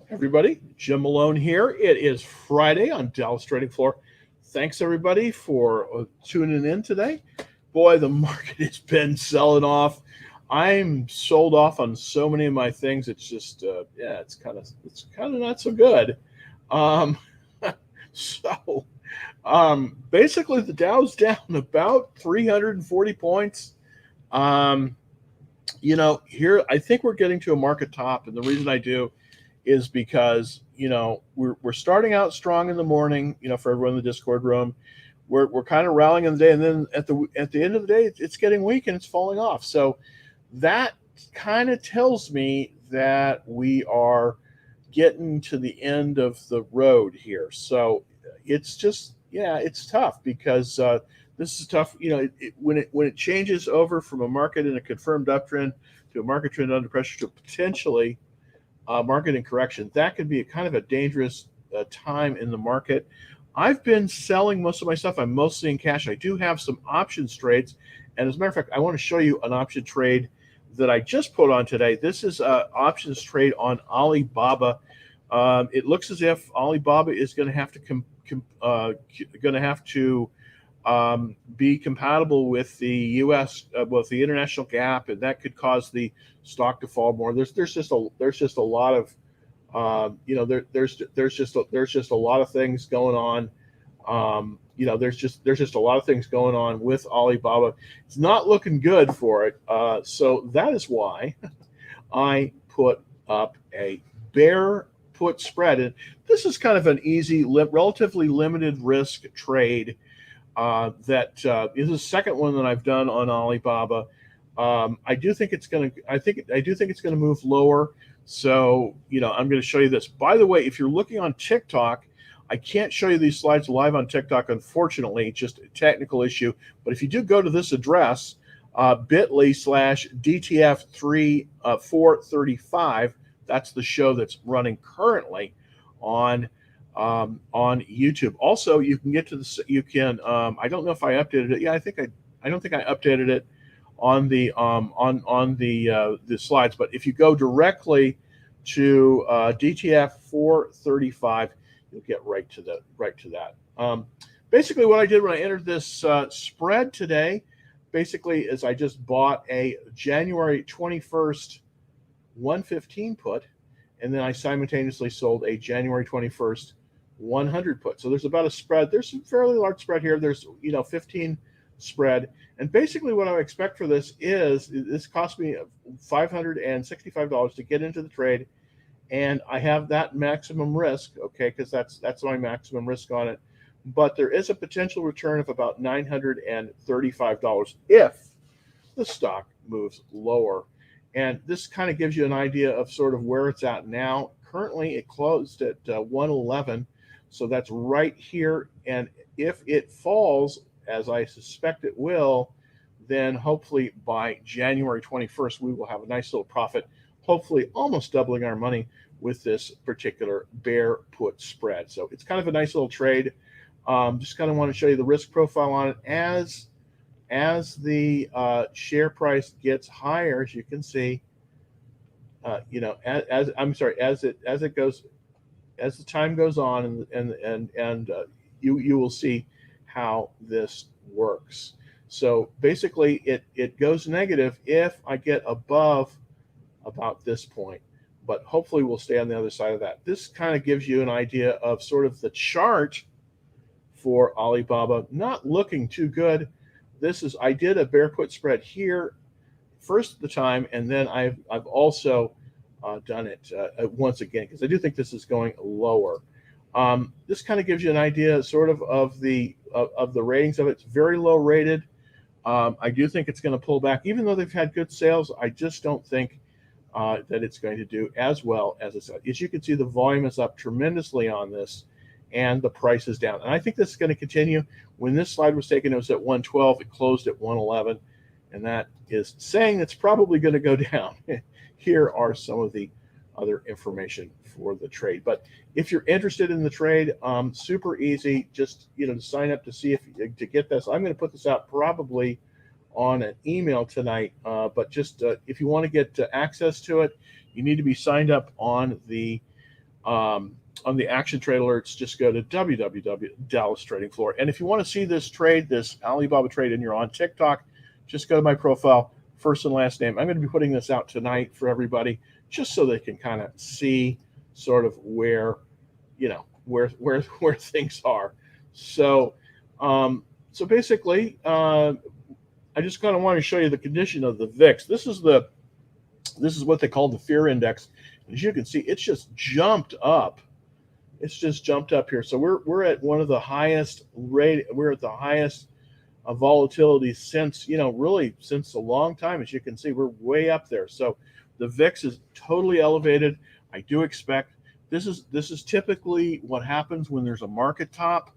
Everybody, Jim Malone here. It is Friday on Dallas Trading Floor. Thanks everybody for tuning in today. Boy, the market has been selling off. I'm sold off on so many of my things. It's just, it's kind of not so good. Um, so, basically, the Dow's down about 340 points. Um, here I think we're getting to a market top, and the reason I do is because we're starting out strong in the morning. For everyone in the Discord room, we're kind of rallying in the day, and then at the end of the day, it's getting weak and it's falling off. So that kind of tells me that we are getting to the end of the road here. So it's just it's tough because this is tough. When it changes over from a market in a confirmed uptrend to a market trend under pressure to potentially market and correction, that could be a kind of a dangerous time in the market. I've been selling most of my stuff. I'm mostly in cash. I do have some options trades. And as a matter of fact, I want to show you an option trade that I just put on today. This is an options trade on Alibaba. It looks as if Alibaba is going to have to be compatible with the U.S. With the international gap, and that could cause the stock to fall more. There's just a lot of there's just a lot of things going on. There's just a lot of things going on with Alibaba. It's not looking good for it. So that is why I put up a bear put spread, and this is kind of an easy, relatively limited risk trade. That is the second one that I've done on Alibaba. I do think it's going to. I do think it's going to move lower. So I'm going to show you this. By the way, if you're looking on TikTok, I can't show you these slides live on TikTok, unfortunately, just a technical issue. But if you do go to this address, bit.ly/DTF3 435, that's the show that's running currently on YouTube. Also, you can get to this. You can. I don't know if I updated it. Yeah, I don't think I updated it on the slides. But if you go directly to DTF 435, you'll get right to that. Basically, what I did when I entered this spread today, basically, is I just bought a January 21st 115 put, and then I simultaneously sold a January 21st 100 put. So there's about a spread. There's some fairly large spread here. There's 15 spread. And basically what I expect for this is this cost me $565 to get into the trade, and I have that maximum risk, okay, because that's my maximum risk on it. But there is a potential return of about $935 if the stock moves lower. And this kind of gives you an idea of sort of where it's at now. Currently, it closed at 111, so that's right here. And if it falls, as I suspect it will, then hopefully by January 21st, we will have a nice little profit, hopefully almost doubling our money with this particular bear put spread. So it's kind of a nice little trade. Just kind of want to show you the risk profile on it as the share price gets higher. As you can see, as the time goes on, and you will see how this works. So basically, it goes negative if I get above about this point, but hopefully we'll stay on the other side of that. This kind of gives you an idea of sort of the chart for Alibaba. Not looking too good. I did a bear put spread here first at the time, and then I've also done it once again because I do think this is going lower. This kind of gives you an idea sort of the ratings of it. It's very low rated. I do think it's going to pull back, even though they've had good sales. I just don't think that it's going to do as well as it's. As you can see, the volume is up tremendously on this, and the price is down. And I think this is going to continue. When this slide was taken, it was at 112. It closed at 111, and that is saying it's probably going to go down. Here are some of the other information for the trade. But if you're interested in the trade, super easy. Just to sign up to see to get this. I'm going to put this out probably on an email tonight. But just if you want to get access to it, you need to be signed up on the On the action trade alerts, just go to www Dallas Trading Floor. And if you want to see this trade, this Alibaba trade, and you're on TikTok, just go to my profile, first and last name. I'm going to be putting this out tonight for everybody, just so they can kind of see sort of where, where things are. So, so basically, I just kind of want to show you the condition of the VIX. This is what they call the fear index. As you can see, it's just jumped up. It's just jumped up here. So we're at one of the highest rate. We're at the highest volatility since, really since a long time. As you can see, we're way up there. So the VIX is totally elevated. I do expect this is typically what happens when there's a market top,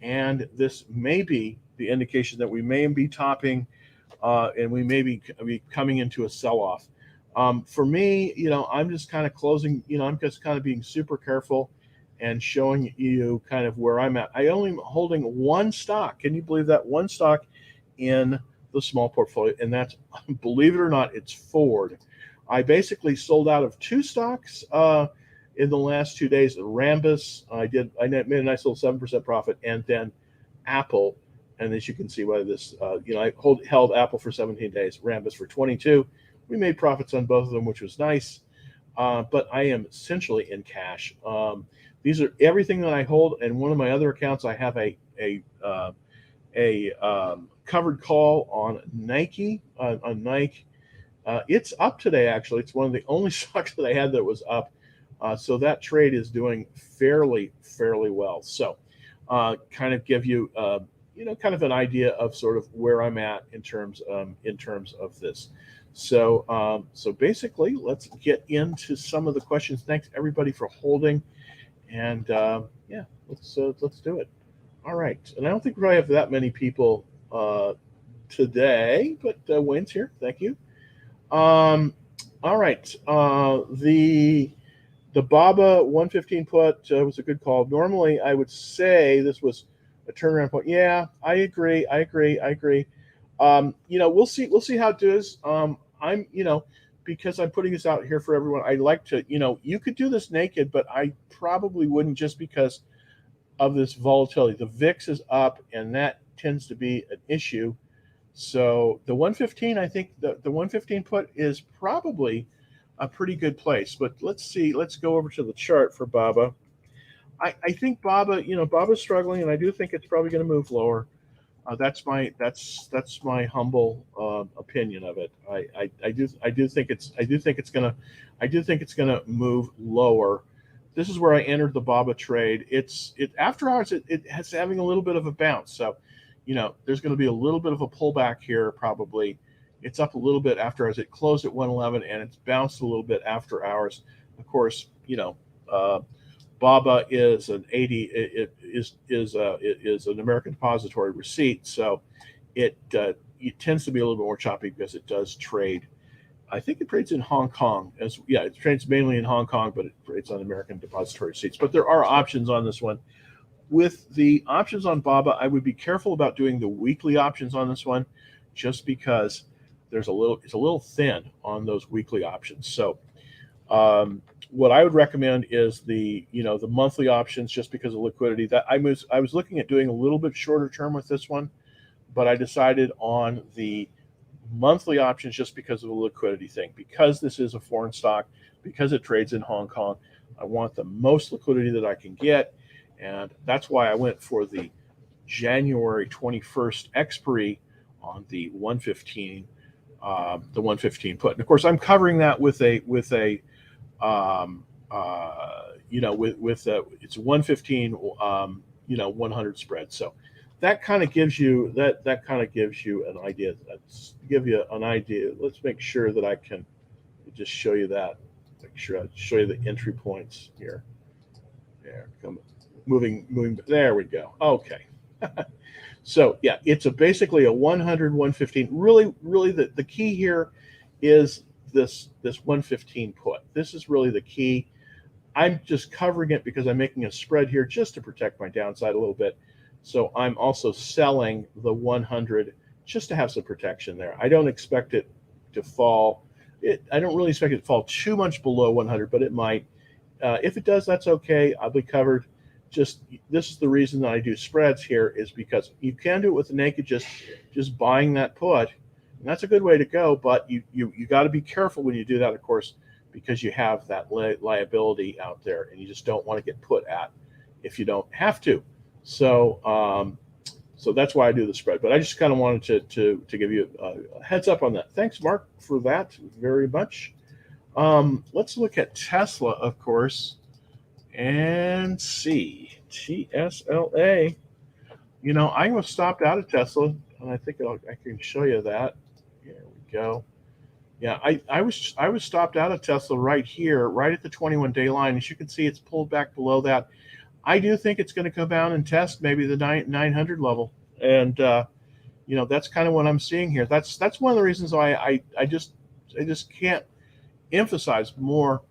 and this may be the indication that we may be topping, and we may be coming into a sell-off. For me, I'm just kind of closing. I'm just kind of being super careful and showing you kind of where I'm at. I only am holding one stock. Can you believe that? One stock in the small portfolio, and that's, believe it or not, it's Ford. I basically sold out of two stocks in the last 2 days. Rambus, I made a nice little 7% profit, and then Apple. And as you can see by this, I held Apple for 17 days, Rambus for 22. We made profits on both of them, which was nice. But I am essentially in cash. These are everything that I hold. And one of my other accounts, I have a covered call on Nike. On Nike, it's up today. Actually, it's one of the only stocks that I had that was up. So that trade is doing fairly well. So, kind of give you, kind of an idea of sort of where I'm at in terms of this. So, so basically, let's get into some of the questions. Thanks everybody for holding, and yeah, let's do it. All right, and I don't think we probably have that many people today, but Wayne's here. Thank you. All right, the BABA 115 put was a good call. Normally, I would say this was a turnaround point. Yeah, I agree. We'll see how it does. I'm, because I'm putting this out here for everyone, I like to, you could do this naked, but I probably wouldn't, just because of this volatility. The VIX is up, and that tends to be an issue. So the 115, I think the 115 put is probably a pretty good place. But let's see. Let's go over to the chart for BABA. I think BABA, BABA's struggling, and I do think it's probably going to move lower. That's my humble opinion of it. I do think it's gonna move lower. This is where I entered the BABA trade. After hours it's having a little bit of a bounce. So, there's going to be a little bit of a pullback here probably. It's up a little bit after hours. It closed at 111, and it's bounced a little bit after hours. Of course, BABA is an 80. It is an American Depository Receipt, so it tends to be a little bit more choppy because it does trade. I think it trades in Hong Kong it trades mainly in Hong Kong, but it trades on American Depository Receipts. But there are options on this one. With the options on BABA, I would be careful about doing the weekly options on this one, just because it's a little thin on those weekly options. So. What I would recommend is the monthly options, just because of liquidity. That I was looking at doing a little bit shorter term with this one, but I decided on the monthly options just because of the liquidity thing. Because this is a foreign stock, because it trades in Hong Kong, I want the most liquidity that I can get, and that's why I went for the January 21st expiry on the 115, the 115 put. And of course, I'm covering that with it's 115, 100 spread. So that kind of gives you an idea. Let's make sure that I can just show you that. Make sure I show you the entry points here. There, moving. There we go. Okay. So yeah, it's basically a 100, 115. Really, the key here is this 115 put. This is really the key. I'm just covering it because I'm making a spread here just to protect my downside a little bit. So I'm also selling the 100 just to have some protection there. I don't expect it to fall. I don't really expect it to fall too much below 100, but it might. if it does, that's okay. I'll be covered. Just this is the reason that I do spreads here, is because you can do it with the naked, just buying that put, and that's a good way to go. But you got to be careful when you do that, of course, because you have that liability out there, and you just don't want to get put at if you don't have to. So so that's why I do the spread. But I just kind of wanted to give you a heads up on that. Thanks, Mark, for that very much. Let's look at Tesla, of course, and see TSLA. You know, I was stopped out of Tesla, and I think I can show you that. Here we go. Yeah, I was stopped out of Tesla right here, right at the 21-day line. As you can see, it's pulled back below that. I do think it's going to come down and test maybe the 900 level, and you know, that's kind of what I'm seeing here. That's one of the reasons why I just can't emphasize more.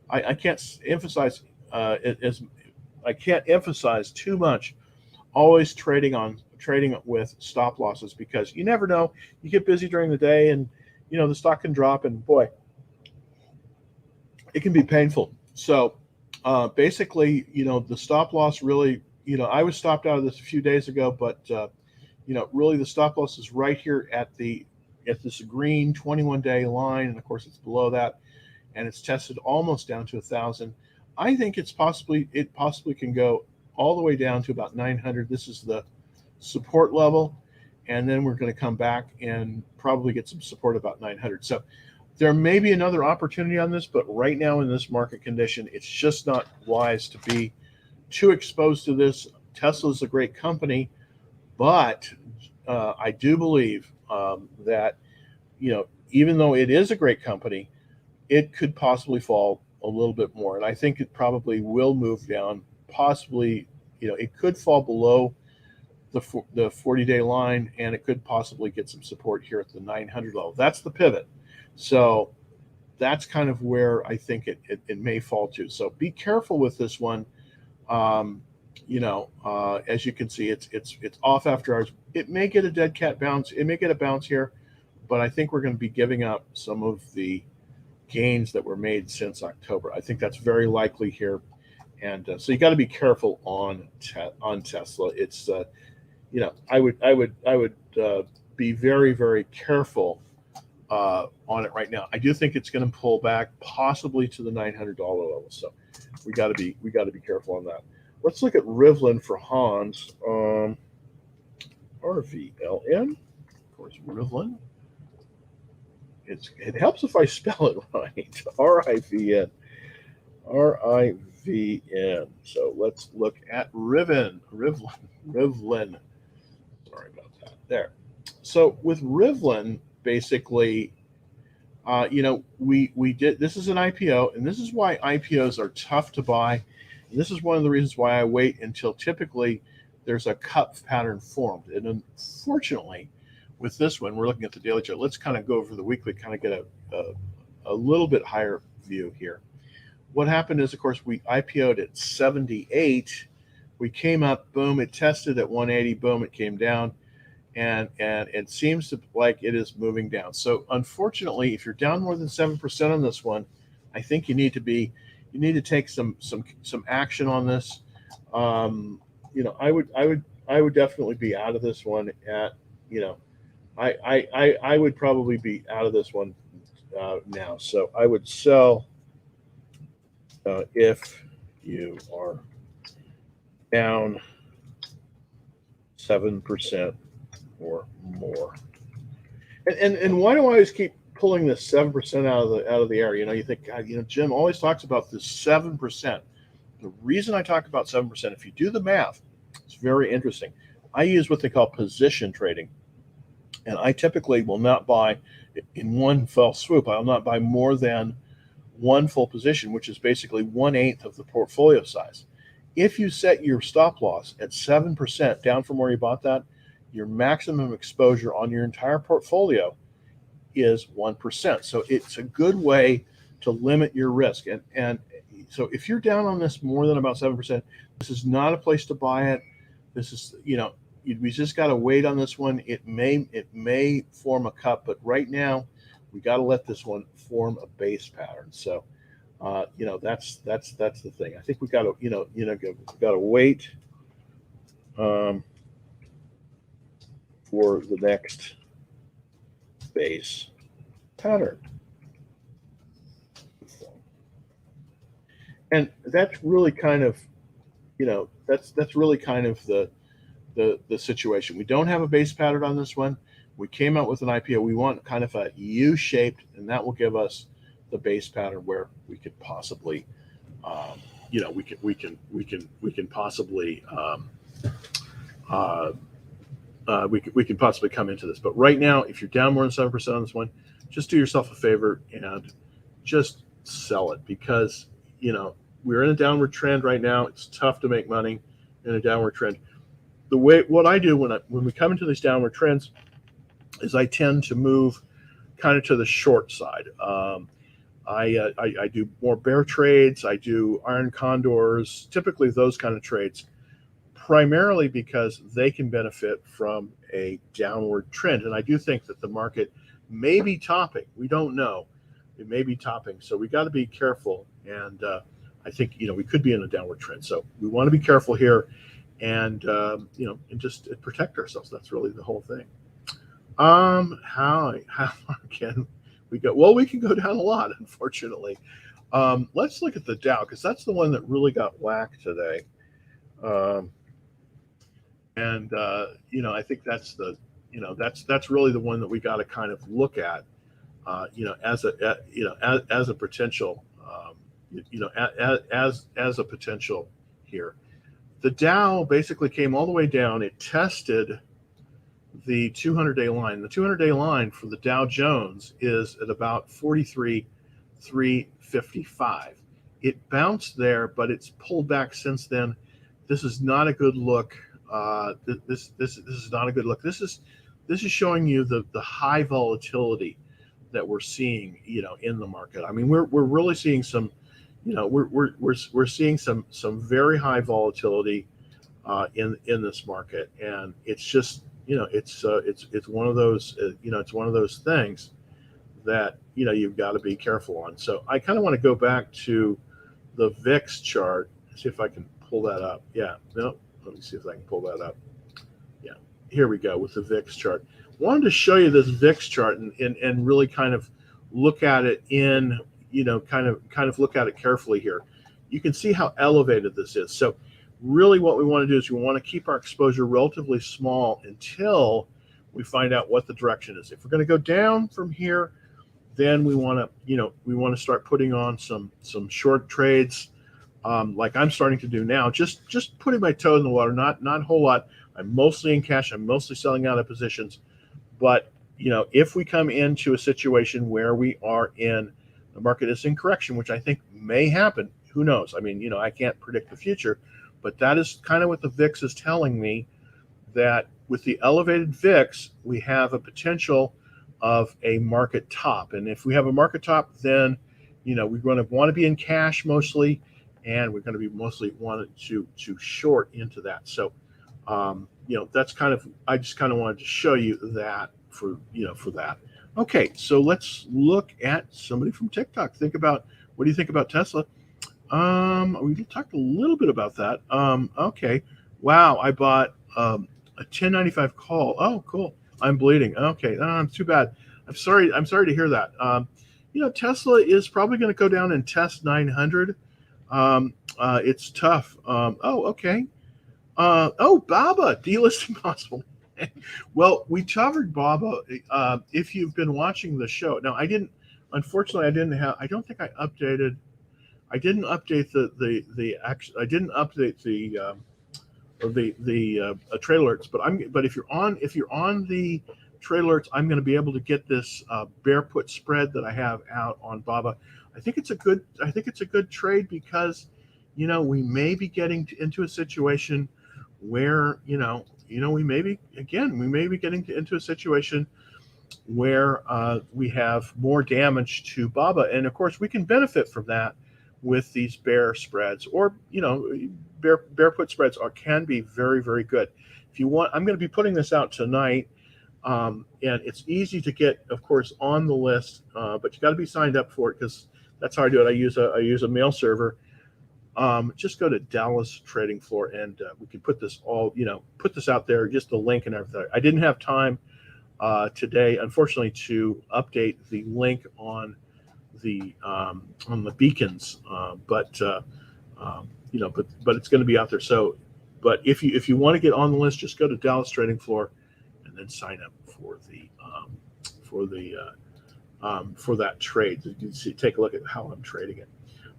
I can't emphasize I can't emphasize too much. Always trading with stop losses, because you never know. You get busy during the day, and you know the stock can drop, and boy, it can be painful. So basically, you know, the stop loss really, you know, I was stopped out of this a few days ago, but you know, really the stop loss is right here at this green 21-day line, and of course it's below that, and it's tested almost down to 1,000. I think it possibly can go all the way down to about 900. This is the support level, and then we're going to come back and probably get some support about 900. So there may be another opportunity on this, but right now in this market condition, it's just not wise to be too exposed to this. Tesla's a great company, but I do believe that, you know, even though it is a great company, it could possibly fall a little bit more. And I think it probably will move down, possibly, you know, it could fall below the 40-day line, and it could possibly get some support here at the 900 level. That's the pivot. So that's kind of where I think it may fall to. So be careful with this one. You know, as you can see, it's off after hours. It may get a dead cat bounce. It may get a bounce here, but I think we're going to be giving up some of the gains that were made since October. I think that's very likely here, and so you got to be careful on Tesla. It's you know, I would be very, very careful on it right now. I do think it's going to pull back possibly to the $900 level. So we got to be careful on that. Let's look at Rivlin for Hans. RVLN, of course, Rivlin. It helps if I spell it right. RIVN. RIVN. So let's look at Rivlin. Sorry about that. There. So with Rivlin, basically, you know, we did. This is an IPO, and this is why IPOs are tough to buy. And this is one of the reasons why I wait until typically there's a cup pattern formed. And unfortunately, with this one, we're looking at the daily chart. Let's kind of go over the weekly, kind of get a little bit higher view here. What happened is, of course, we IPO'd at 78. We came up, boom, it tested at 180, boom, it came down, and it seems like it is moving down. So unfortunately, if you're down more than 7% on this one, I think you need to take some action on this. You know, I would definitely be out of this one at, you know, I would probably be out of this one now. So I would sell if you are down 7% or more. And why do I always keep pulling this 7% out of the air? You know, you think, God, you know, Jim always talks about this 7%. The reason I talk about 7%, if you do the math, it's very interesting. I use what they call position trading. And I typically will not buy in one fell swoop. I will not buy more than one full position, which is basically 1/8 of the portfolio size. If you set your stop loss at 7% down from where you bought that, your maximum exposure on your entire portfolio is 1%. So it's a good way to limit your risk. And so if you're down on this more than about 7%, this is not a place to buy it. This is, you know, we just got to wait on this one. It may form a cup, but right now we got to let this one form a base pattern. So That's the thing. I think we got to got to wait for the next base pattern. And that's really kind of, that's really kind of the situation. We don't have a base pattern on this one. We came out with an IPO. We want kind of a U-shaped, and that will give us the base pattern where we could possibly, we can possibly, we can possibly come into this. But right now, if you're down more than 7% on this one, just do yourself a favor and just sell it, because we're in a downward trend right now. It's tough to make money in a downward trend. What I do when we come into these downward trends is I tend to move kind of to the short side. I do more bear trades. I do iron condors, typically those kind of trades, primarily because they can benefit from a downward trend. And I do think that the market may be topping. We don't know. It may be topping. So we got to be careful. And I think, we could be in a downward trend. So we want to be careful here and, and just protect ourselves. That's really the whole thing. How can we go? Well, we can go down a lot, unfortunately. Let's look at the Dow, because that's the one that really got whacked today. I think that's that's really the one that we got to kind of look at, as a potential, as a potential here. The Dow basically came all the way down. It tested the 200-day line. The 200-day line for the Dow Jones is at about 43,355. It bounced there, but it's pulled back since then. This is not a good look. This is not a good look. This is showing you the high volatility that we're seeing, in the market. I mean, we're really seeing some, we're seeing some very high volatility in this market, and it's just, it's one of those, it's one of those things that you've got to be careful on. So I kind of want to go back to the Vix chart, see if I can pull that up. Yeah, no, let me see if I can pull that up. Yeah, here we go with the Vix chart. Wanted to show you this Vix chart and really kind of look at it in, kind of look at it carefully here. You can see how elevated this is. So really what we want to do is we want to keep our exposure relatively small until we find out what the direction is. If we're going to go down from here, then we want to, start putting on some short trades, like I'm starting to do now, just putting my toe in the water, not a whole lot. I'm mostly in cash. I'm mostly selling out of positions. But, if we come into a situation where we are in, the market is in correction, which I think may happen, who knows? I mean, I can't predict the future, but that is kind of what the VIX is telling me, that with the elevated VIX, we have a potential of a market top. And if we have a market top, then, we're going to want to be in cash mostly, and we're going to be mostly wanted to short into that. So, that's kind of, I just kind of wanted to show you that for that. Okay, so let's look at somebody from TikTok. What do you think about Tesla? We talked a little bit about that. Okay, wow, I bought a 1095 call. Oh, cool. I'm bleeding. Okay, too bad. I'm sorry to hear that. Tesla is probably going to go down and test 900. It's tough. Okay. Baba, delisting possible. Well, we covered Baba. If you've been watching the show, now I didn't update the trail alerts, but if you're on the trail alerts, I'm going to be able to get this bear put spread that I have out on Baba. I think it's a good trade, because we may be getting into a situation where we may be getting into a situation where we have more damage to Baba, and of course we can benefit from that with these bear spreads, or bear put spreads can be very, very good. If you want, I'm going to be putting this out tonight, and it's easy to get, of course, on the list, but you got to be signed up for it, because That's how I do it. I use a mail server. Just go to Dallas Trading Floor, and we can put this all, put this out there, just the link and everything. I didn't have time today, unfortunately, to update the link on the beacons, but it's going to be out there. So, but if you want to get on the list, just go to Dallas Trading Floor, and then sign up for that trade. You can see, take a look at how I'm trading it.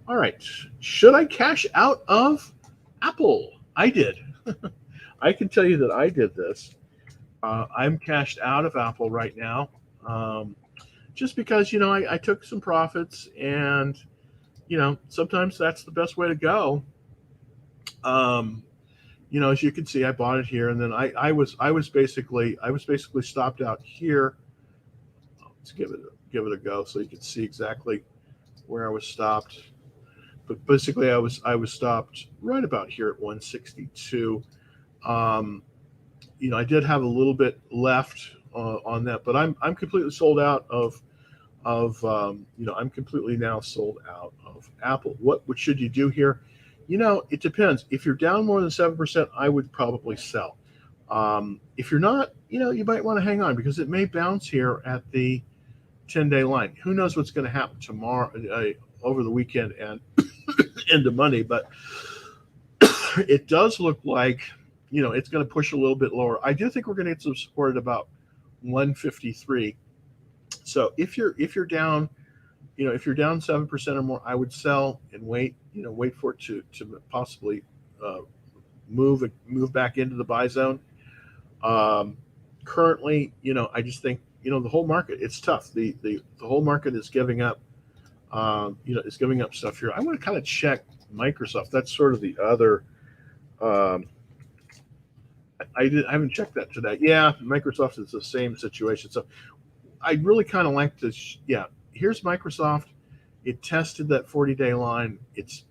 All right, should I cash out of Apple? I did. I can tell you that I did this. I'm cashed out of Apple right now, just because I took some profits, and sometimes that's the best way to go. As you can see, I bought it here, and then I was basically stopped out here. Let's give it a go so you can see exactly where I was stopped. But basically, I was stopped right about here at 162. I did have a little bit left on that, but I'm completely sold out of I'm completely now sold out of Apple. What should you do here? It depends. If you're down more than 7%, I would probably sell. If you're not, you might want to hang on, because it may bounce here at the 10-day line. Who knows what's going to happen tomorrow, over the weekend and into Monday, but it does look like it's going to push a little bit lower. I do think we're going to get some support at about 153. So if you're down, if you're down 7% or more, I would sell and wait for it to possibly move back into the buy zone. Currently, I just think the whole market, it's tough. The whole market is giving up. Is giving up stuff here. I want to kind of check Microsoft. That's sort of the other. I haven't checked that today. Yeah, Microsoft is the same situation. So I really kind of like this. Yeah, here's Microsoft. It tested that 40-day line. It's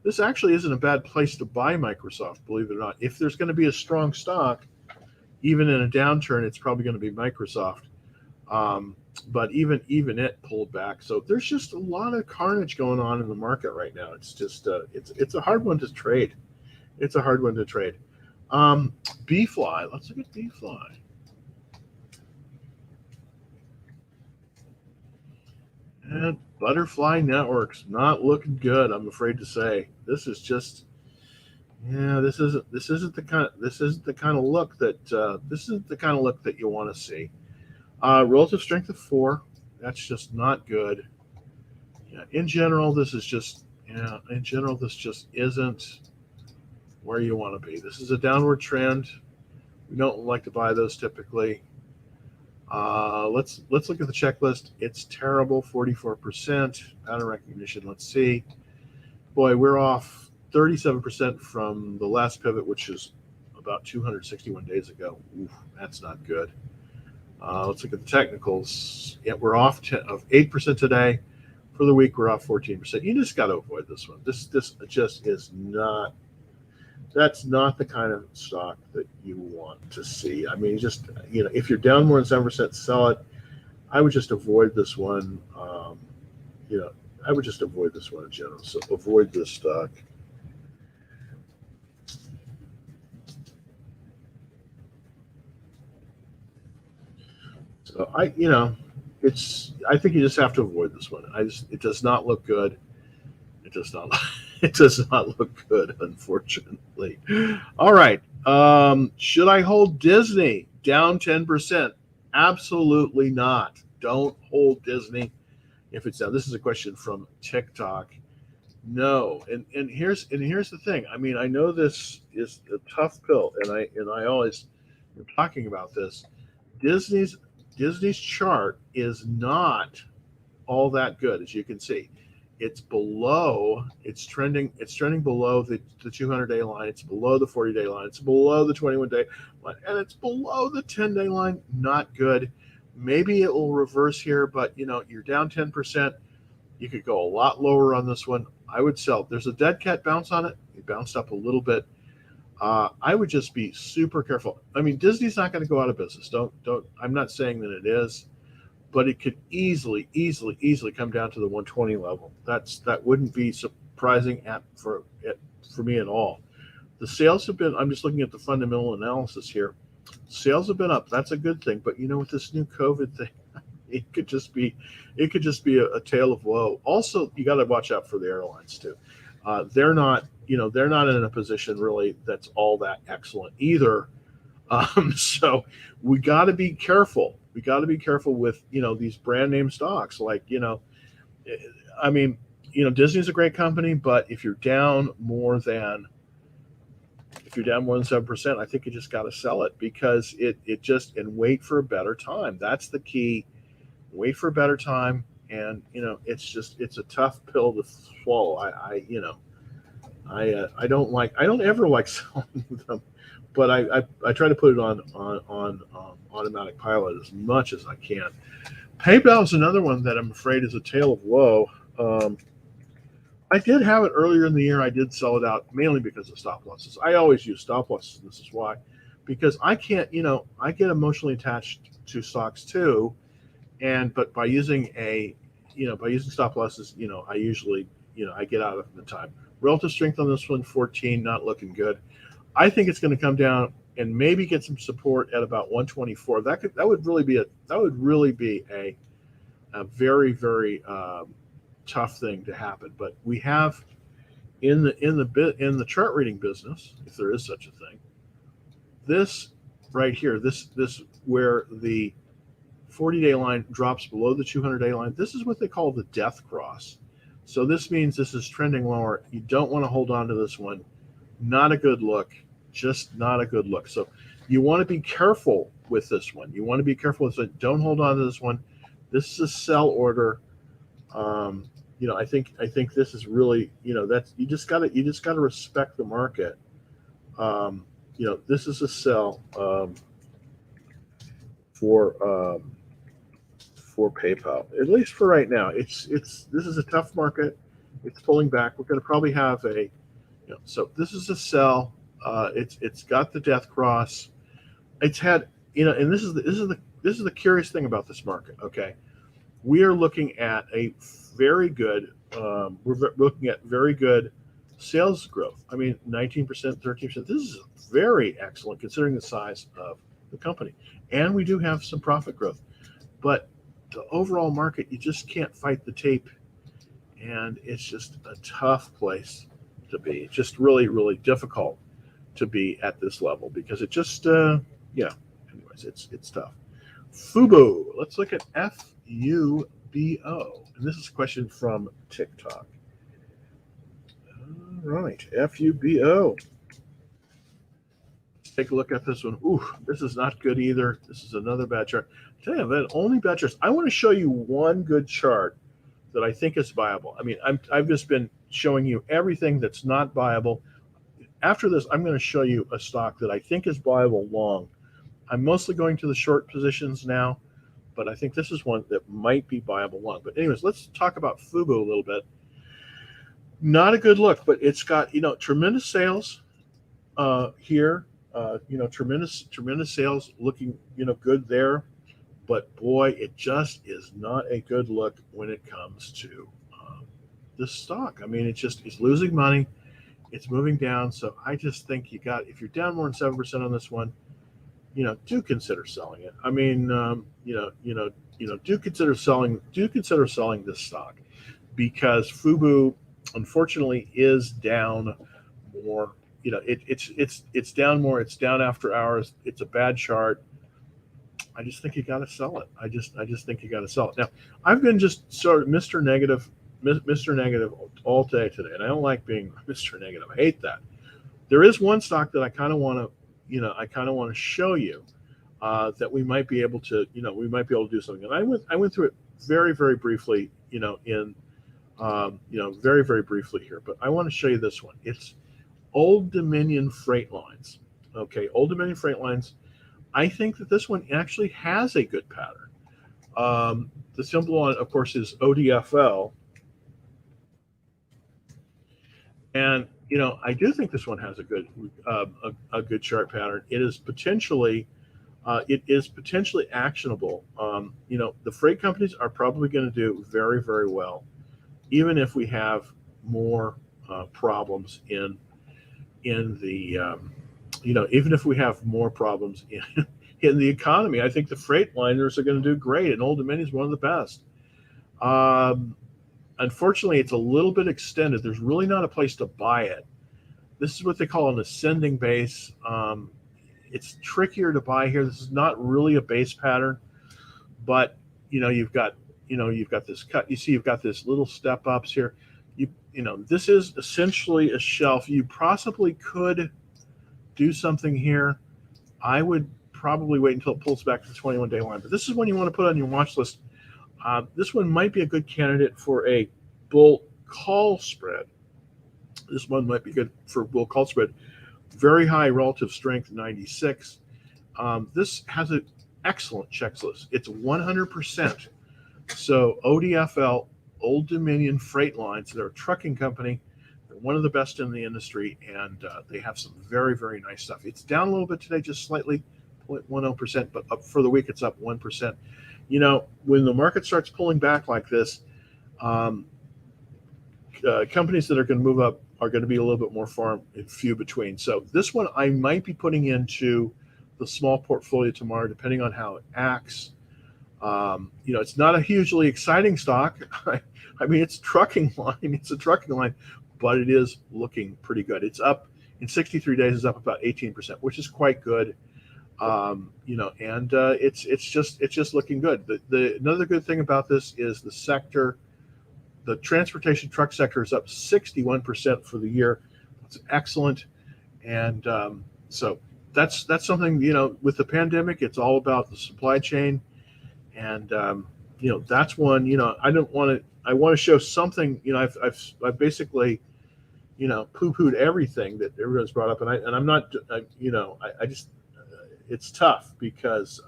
this actually isn't a bad place to buy Microsoft, believe it or not. If there's going to be a strong stock, even in a downturn, it's probably going to be Microsoft. But even it pulled back. So there's just a lot of carnage going on in the market right now. It's just it's a hard one to trade. It's a hard one to trade. B-Fly. Let's look at B-Fly. And Butterfly Networks not looking good, I'm afraid to say. This is just, this isn't the kind of look that you want to see. Relative strength of 4. That's just not good. Yeah, in general, this just isn't where you want to be. This is a downward trend. We don't like to buy those typically. Let's look at the checklist. It's terrible, 44% pattern recognition. Let's see. Boy, we're off 37% from the last pivot, which is about 261 days ago. Oof, that's not good. Let's look at the technicals. Yeah, we're off 8% today. For the week, we're off 14%. You just got to avoid this one. This just is not. That's not the kind of stock that you want to see. I mean, just if you're down more than 7%, sell it. I would just avoid this one. I would just avoid this one in general. So avoid this stock. So I think you just have to avoid this one. It does not look good. It does not look good, unfortunately. All right. Should I hold Disney down 10%? Absolutely not. Don't hold Disney if it's down. This is a question from TikTok. No. And here's the thing. I mean, I know this is a tough pill, and I always am talking about this. Disney's chart is not all that good, as you can see. It's trending below the 200-day line. It's below the 40-day line. It's below the 21-day line, and it's below the 10-day line. Not good. Maybe it will reverse here, but you're down 10%. You could go a lot lower on this one. I would sell. There's a dead cat bounce on it. It bounced up a little bit. I would just be super careful. I mean, Disney's not going to go out of business. Don't. I'm not saying that it is, but it could easily come down to the 120 level. That wouldn't be surprising for me at all. The sales have been. I'm just looking at the fundamental analysis here. Sales have been up. That's a good thing. But with this new COVID thing, it could just be a tale of woe. Also, you got to watch out for the airlines too. They're not in a position really that's all that excellent either. So we got to be careful. We got to be careful with these brand name stocks. Like I mean, Disney's a great company, but if you're down more than 7%, I think you just got to sell it because it just and wait for a better time. That's the key. Wait for a better time, and it's a tough pill to swallow. I don't ever like selling them, but I try to put it on automatic pilot as much as I can. PayPal is another one that I'm afraid is a tale of woe. I did have it earlier in the year. I did sell it out mainly because of stop losses. I always use stop losses. This is why, because I can't, I get emotionally attached to stocks too. But by using stop losses, I usually, I get out of the time. Relative strength on this one, 14, not looking good. I think it's going to come down and maybe get some support at about 124. That would really be a very, very tough thing to happen. But we have in the chart reading business, if there is such a thing, this right here, this where the 40-day line drops below the 200-day line. This is what they call the death cross. So this means this is trending lower. You don't want to hold on to this one. Not a good look. Just not a good look. So you want to be careful with this one. You want to be careful with it. Don't hold on to this one. This is a sell order. I think this is really, that's you just gotta respect the market. This is a sell for PayPal, at least for right now. This is a tough market. It's pulling back. We're going to probably have so this is a sell. It's got the death cross. It's had, and this is the curious thing about this market. Okay, we are looking at a very good. We're looking at very good sales growth. I mean, 19%, 13%. This is very excellent considering the size of the company, and we do have some profit growth, but the overall market, you just can't fight the tape, and it's just a tough place to be. It's just really, really difficult to be at this level because it just, anyways, it's tough. FUBO. Let's look at FUBO, and this is a question from TikTok. All right, FUBO. Take a look at this one. Ooh, this is not good either. This is another bad chart. I tell you, that only bad charts. I want to show you one good chart that I think is viable. I mean, I've just been showing you everything that's not viable. After this, I'm going to show you a stock that I think is viable long. I'm mostly going to the short positions now, but I think this is one that might be viable long. But anyways, let's talk about FUBO a little bit. Not a good look, but it's got tremendous sales here. Tremendous sales, looking good there, but boy, it just is not a good look when it comes to this stock. I mean, it's losing money, it's moving down. So I just think if you're down more than 7% on this one, do consider selling it. I mean, do consider selling this stock because FUBO unfortunately is down more. It's down more. It's down after hours. It's a bad chart. I just think you got to sell it. I just think you got to sell it. Now, I've been just sort of Mr. Negative all day today, and I don't like being Mr. Negative. I hate that. There is one stock that I kind of want to show you that we might be able to do something. And I went through it very, very briefly, very, very briefly here. But I want to show you this one. It's Old Dominion Freight Lines. Okay, Old Dominion Freight Lines. I think that this one actually has a good pattern. The symbol on it, of course, is ODFL. And I do think this one has a good chart pattern. It is potentially it is potentially actionable. The freight companies are probably going to do very, very well, even if we have more problems in the even if we have more problems in the economy. I think the freight liners are going to do great, and Old Dominion is one of the best. Um, Unfortunately, it's a little bit extended. There's really not a place to buy it. This is what they call an ascending base. It's trickier to buy here. This is not really a base pattern, but you've got this cut. You see, you've got this little step ups here. This is essentially a shelf. You possibly could do something here. I would probably wait until it pulls back to the 21-day line, but this is one you want to put on your watch list. This one might be a good candidate for a bull call spread. This one might be good for bull call spread. Very high relative strength, 96. This has an excellent checklist. It's 100%. So ODFL, Old Dominion Freight Lines, they're a trucking company. They're one of the best in the industry, and they have some very, very nice stuff. It's down a little bit today, just slightly, 0.10%, but up for the week, it's up 1%. When the market starts pulling back like this, companies that are going to move up are going to be a little bit more far and few between. So this one I might be putting into the small portfolio tomorrow, depending on how it acts. It's not a hugely exciting stock. I mean, it's trucking line. It's a trucking line, but it is looking pretty good. It's up in 63 days. It's up about 18%, which is quite good. It's just looking good. Another good thing about this is the sector. The transportation truck sector is up 61% for the year. That's excellent. And so that's something, with the pandemic, it's all about the supply chain. And, that's one, I want to show something, I've basically, poo-pooed everything that everyone's brought up. And I'm not, I just, it's tough because,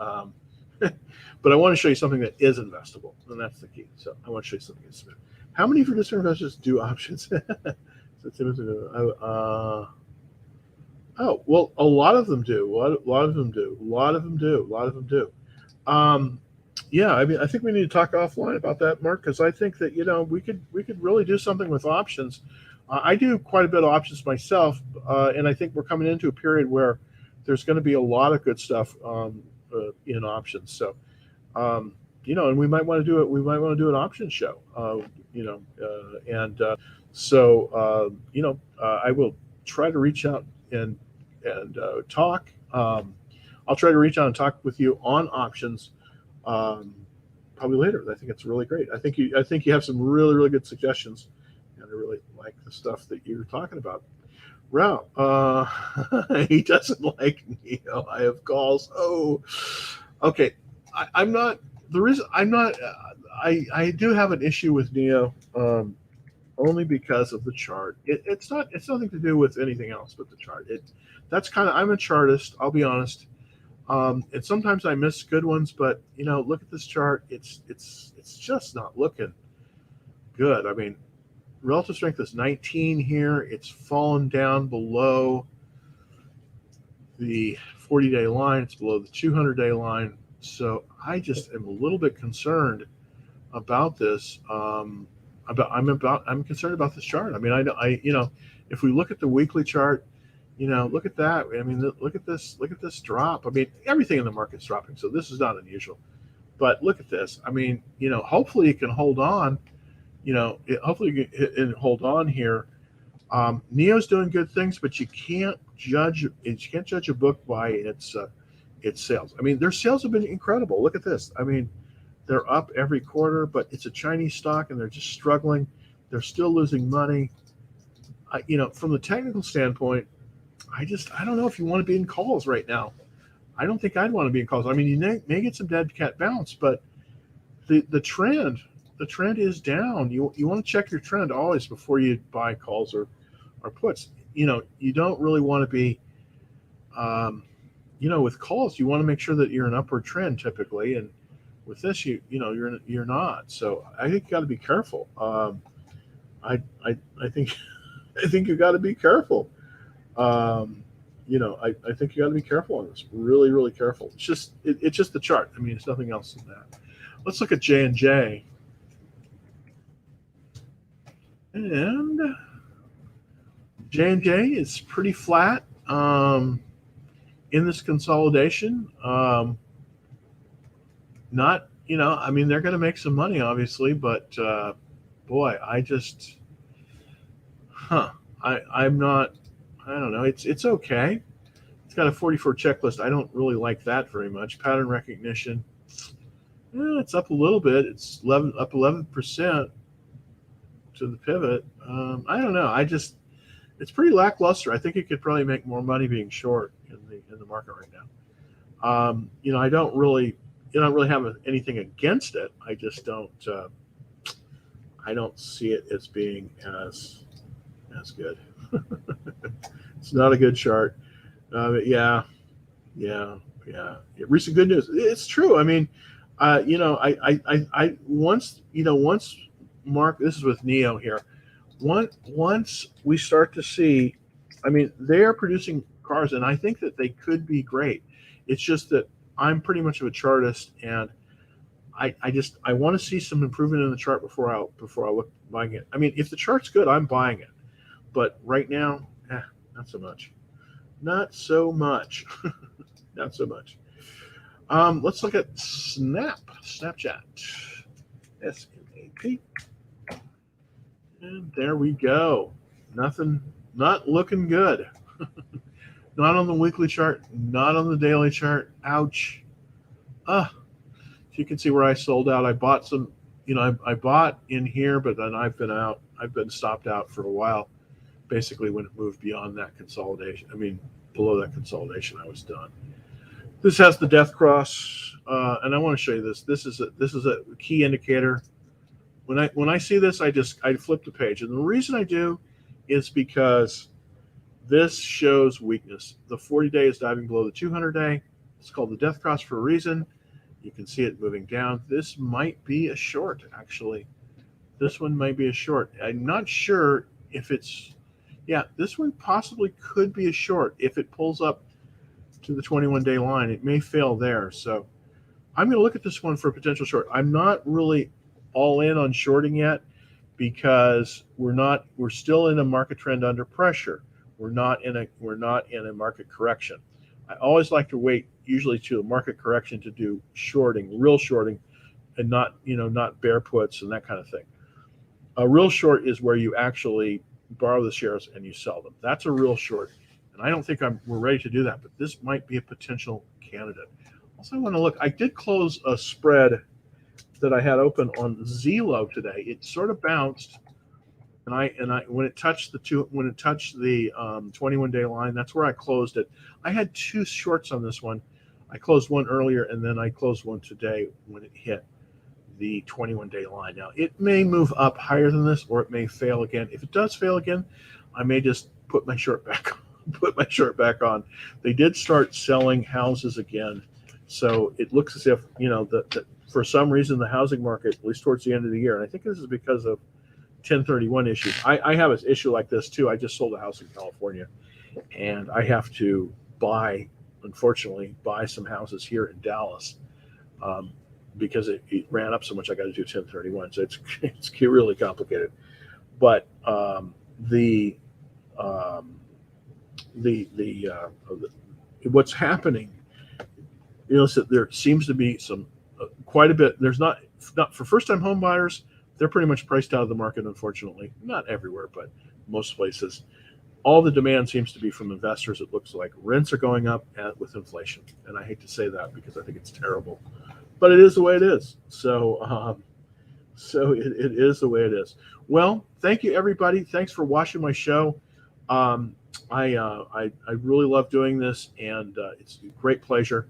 but I want to show you something that is investable, and that's the key. So I want to show you something that's how many for discerned investors do options? Well, a lot of them do. A lot of them do. I mean, I think we need to talk offline about that, Mark, because I think that we could really do something with options. I do quite a bit of options myself, and I think we're coming into a period where there's going to be a lot of good stuff in options. So, and we might want to do it. We might want to do an option show. I will try to reach out and talk. I'll try to reach out and talk with you on options probably later. I think it's really great. I think you have some really, really good suggestions, and I really like the stuff that you're talking about. Rao, he doesn't like Neo. I have calls. Oh, okay. I'm not. I do have an issue with Neo, only because of the chart. It's nothing to do with anything else but the chart. I'm a chartist. I'll be honest. And sometimes I miss good ones, but look at this chart. It's just not looking good. I mean, relative strength is 19 here. It's fallen down below the 40-day line. It's below the 200-day line. So I just am a little bit concerned about this. I'm concerned about this chart. I mean, if we look at the weekly chart, look at that. I mean, look at this drop. I mean, everything in the market's dropping, so this is not unusual. But look at this. I mean, hopefully it can hold on. Hopefully you can hold on here. Neo's doing good things, but you can't judge a book by its sales. I mean, their sales have been incredible. Look at this. I mean, they're up every quarter, but it's a Chinese stock and they're just struggling. They're still losing money. From the technical standpoint, I don't know if you want to be in calls right now. I don't think I'd want to be in calls. I mean, you may get some dead cat bounce, but the trend is down. You want to check your trend always before you buy calls or puts. You don't really want to be, with calls, you want to make sure that you're an upward trend typically, and with this, you're not. So I think you got to be careful. I think you got to be careful. I think you got to be careful on this. Really, really careful. It's just the chart. I mean, it's nothing else than that. Let's look at J&J. And J&J is pretty flat in this consolidation. Not, I mean, they're going to make some money, obviously, but boy, I'm not, I don't know. It's okay. It's got a 44 checklist. I don't really like that very much. Pattern recognition. It's up a little bit. It's up 11% to the pivot. I don't know. It's pretty lackluster. I think it could probably make more money being short in the market right now. I don't really have anything against it. I just don't. I don't see it as being as good. It's not a good chart. Yeah. Recent good news. It's true. I mean, I once Mark. This is with Neo here. Once we start to see, I mean, they are producing cars, and I think that they could be great. It's just that I'm pretty much of a chartist, and I want to see some improvement in the chart before I look buying it. I mean, if the chart's good, I'm buying it. But right now, not so much. Not so much. Not so much. Let's look at Snapchat. SNAP. And there we go. Nothing, not looking good. Not on the weekly chart, not on the daily chart. Ouch. You can see where I sold out. I bought some, I bought in here, but then I've been out. I've been stopped out for a while. Basically, when it moved beyond that consolidation, below that consolidation, I was done. This has the death cross, and I want to show you this. This is a key indicator. When I see this, I flip the page, and the reason I do is because this shows weakness. The 40-day is diving below the 200-day. It's called the death cross for a reason. You can see it moving down. This might be a short, actually. This one might be a short. I'm not sure if it's, this one possibly could be a short. If it pulls up to the 21-day line, it may fail there. So I'm going to look at this one for a potential short. I'm not really all in on shorting yet because we're still in a market trend under pressure. We're not in a market correction. I always like to wait usually to a market correction to do shorting, real shorting, and not bear puts and that kind of thing. A real short is where you actually borrow the shares and you sell them. That's a real short. And I don't think we're ready to do that, but this might be a potential candidate. Also, I want to look. I did close a spread that I had open on Zillow today. It sort of bounced, and I when it touched the 21-day line, that's where I closed it. I had two shorts on this one. I closed one earlier, and then I closed one today when it hit the 21-day line. Now, it may move up higher than this, or it may fail again. If it does fail again, I may just put my short back on. They did start selling houses again, so it looks as if for some reason the housing market, at least towards the end of the year, and I think this is because of 1031 issues. I have an issue like this too. I just sold a house in California, and I have to unfortunately buy some houses here in Dallas because it ran up so much. I got to do 1031, so it's really complicated. But what's happening, so there seems to be some quite a bit. There's not for first-time home buyers. They're pretty much priced out of the market, unfortunately. Not everywhere, but most places. All the demand seems to be from investors. It looks like rents are going up with inflation, and I hate to say that because I think it's terrible, but it is the way it is. So it is the way it is. Well, thank you, everybody. Thanks for watching my show. I really love doing this, and it's a great pleasure.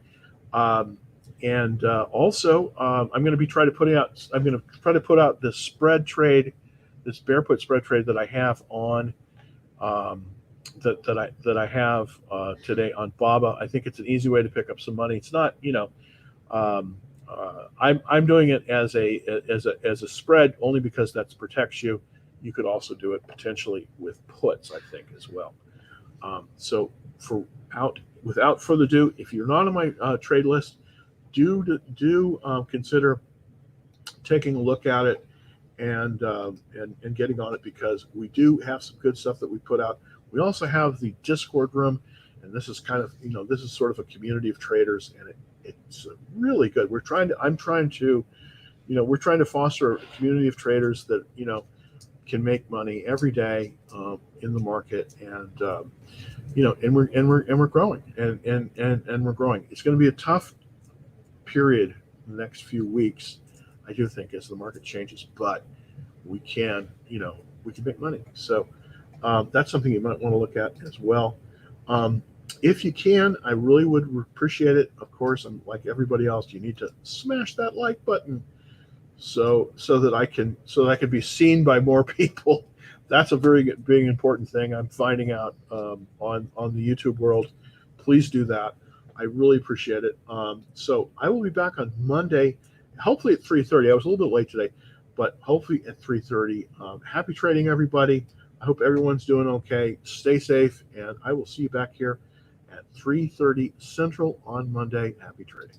Also, I'm going to try to put out this spread trade, this bear put spread trade that I have on that I have today on BABA. I think it's an easy way to pick up some money. It's not, I'm doing it as a spread only because that protects you. You could also do it potentially with puts, I think, as well. So without further ado, if you're not on my trade list, do consider taking a look at it and getting on it, because we do have some good stuff that we put out. We also have the Discord room, and this is kind of, this is sort of a community of traders, and it's really good. We're trying to foster a community of traders that can make money every day in the market, and we're growing, and we're growing. It's going to be a tough period in the next few weeks, I do think, as the market changes, but we can make money. So that's something you might want to look at as well. If you can, I really would appreciate it. Of course, and like everybody else, you need to smash that like button so that I can be seen by more people. That's a very big important thing I'm finding out on the YouTube world. Please do that. I really appreciate it. So I will be back on Monday, hopefully at 3:30. I was a little bit late today, but hopefully at 3:30. Happy trading, everybody. I hope everyone's doing okay. Stay safe, and I will see you back here at 3:30 Central on Monday. Happy trading.